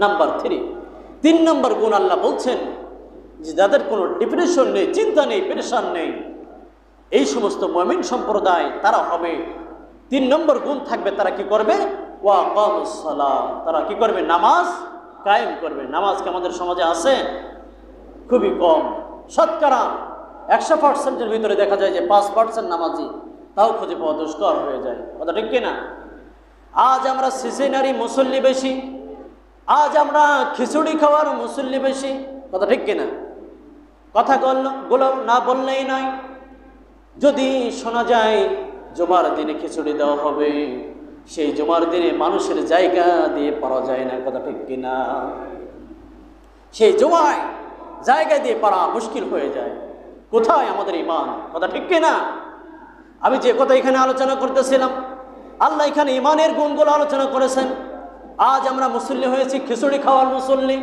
Number 3। 3 নম্বর গুণ আল্লাহ বলছেন যে যাদের কোনো ডিপ্রেশন নেই, চিন্তা নেই, পেরেশান নেই, এই সমস্ত মুমিন সম্প্রদায় তারা হবে 3 নম্বর গুণ থাকবে। তারা কি করবে? ওয়া কামুস সালাহ, তারা কি করবে? নামাজ কায়েম করবে। নামাজ কি আমাদের সমাজে আছে? খুবই কম। শতকরা 100%-এর ভিতরে দেখা যায় যে 5% নামাজি, তাও খুঁজে পাওয়া দুষ্কর হয়ে যায়। কথা ঠিক কিনা? আজ আমরা সিসিনারি মুসল্লি বেশি, আজ আমরা খিচুড়ি খাওয়ার মুসল্লি বেশি। কথা ঠিক কিনা? কথা গুলো না বললেই নয়। যদি শোনা যায় জুমার দিনে খিচুড়ি দেওয়া হবে, সেই জুমার দিনে মানুষের জায়গা দিয়ে পারা যায় না। কথা ঠিক কিনা? সেই জুমায় জায়গা দিয়ে পারা মুশকিল হয়ে যায়। কোথায় আমাদের ঈমান? কথা ঠিক কিনা? আমি যে কথা এখানে আলোচনা করতেছিলাম, আল্লাহ এখানে ঈমানের গুণগুলো আলোচনা করেছেন। আজ আমরা মুসল্লি হয়েছি, খিচুড়ি খাওয়ার মুসল্লি।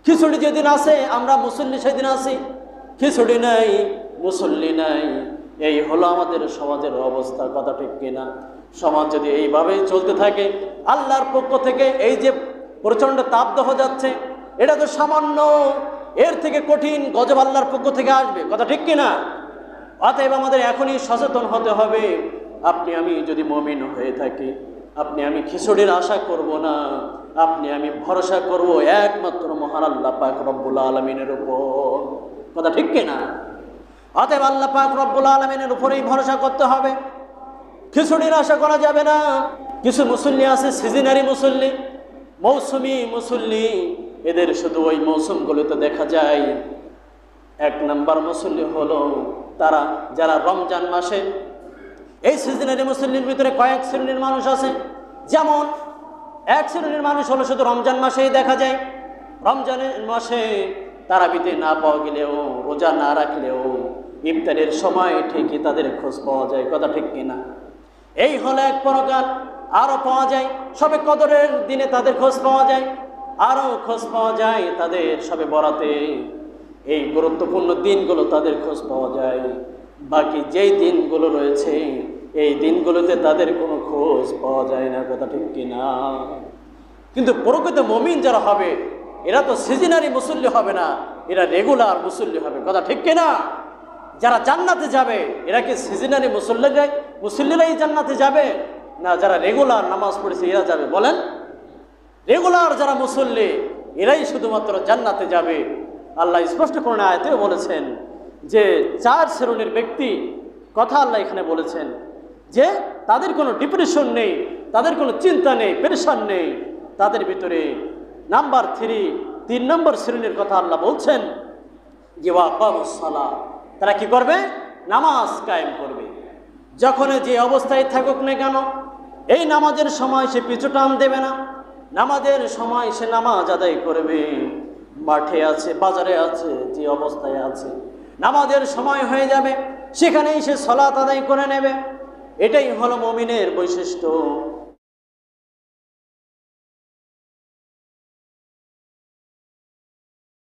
খিচুড়ি যেদিন আসে আমরা মুসল্লি সেদিন আসি, খিচুড়ি নাই, মুসল্লি নাই। এই হলো আমাদের সমাজের অবস্থা। কথা ঠিক কিনা? সমাজ যদি এইভাবেই চলতে থাকে, আল্লাহর পক্ষ থেকে এই যে প্রচণ্ড তাপদাহ যাচ্ছে, এটা তো সামান্য, এর থেকে কঠিন গজব আল্লাহর পক্ষ থেকে আসবে। কথা ঠিক কিনা? অতএব আমাদের এখনই সচেতন হতে হবে। আপনি আমি যদি মুমিন হয়ে থাকি, আপনি আমি খিচুড়ির আশা করব না, আপনি আমি ভরসা করব একমাত্র মহান আল্লাহ পাক রব্বুল আলামিনের উপর। কথা ঠিক কিনা? অতএব আল্লাহ পাক রব্বুল আলামিনের উপরেই ভরসা করতে হবে, খিচুড়ির আশা করা যাবে না। কিছু মুসল্লি আছে সিজনারি মুসল্লি, মৌসুমি মুসল্লি, এদের শুধু ওই মৌসুমগুলোতে দেখা যায়। 1 নম্বর মুসল্লি হলো তারা যারা রমজান মাসে, এই সিজনারি মুসল্লির ভিতরে কয়েক শ্রেণীর মানুষ আছে। যেমন এক শ্রেণীর মানুষ হলো শুধু রমজান মাসেই দেখা যায়। রমজানের মাসে তারাবিতে না পাওয়া গেলেও, রোজা না রাখলেও ইফতারের সময় ঠিকই তাদের খোঁজ পাওয়া যায়। কথা ঠিক কিনা? এই হলো এক প্রকার। আরও পাওয়া যায় সবে কদরের দিনে তাদের খোঁজ পাওয়া যায়, আরও খোঁজ পাওয়া যায় তাদের সবে বরাতে। এই গুরুত্বপূর্ণ দিনগুলো তাদের খোঁজ পাওয়া যায়। বাকি যেই দিনগুলো রয়েছে এই দিনগুলোতে তাদের কোনো খোঁজ পাওয়া যায় না। কথা ঠিক কিনা? কিন্তু প্রকৃত মুমিন যারা হবে, এরা তো সিজনারি মুসল্লি হবে না, এরা রেগুলার মুসল্লি হবে। কথা ঠিক কিনা? যারা জান্নাতে যাবে এরা কি সিজনারি মুসল্লিরাই জান্নাতে যাবে, না যারা রেগুলার নামাজ পড়েছে এরা যাবে? বলেন, রেগুলার যারা মুসল্লি এরাই শুধুমাত্র জান্নাতে যাবে। আল্লাহ স্পষ্ট কোরআনে আয়াতেও বলেছেন যে 4 শ্রেণীর ব্যক্তি কথা আল্লাহ এখানে বলেছেন যে তাদের কোনো ডিপ্রেশন নেই, তাদের কোনো চিন্তা নেই, পেরেশান নেই। তাদের ভিতরে নাম্বার 3 নম্বর শ্রেণীর কথা আল্লাহ বলছেন যে ওয়া কামুস সালাহ, তারা কি করবে? নামাজ কায়েম করবে। যখন যে অবস্থায় থাকুক না কেন, এই নামাজের সময় সে পিছু টান দেবে না। নামাজের সময় সে নামাজ আদায় করবে। মাঠে আছে, বাজারে আছে, যে অবস্থায় আছে, নামাজের সময় হয়ে যাবে সেখানেই সে সালাত আদায় করে নেবে। এটাই হলো মুমিনের বৈশিষ্ট্য।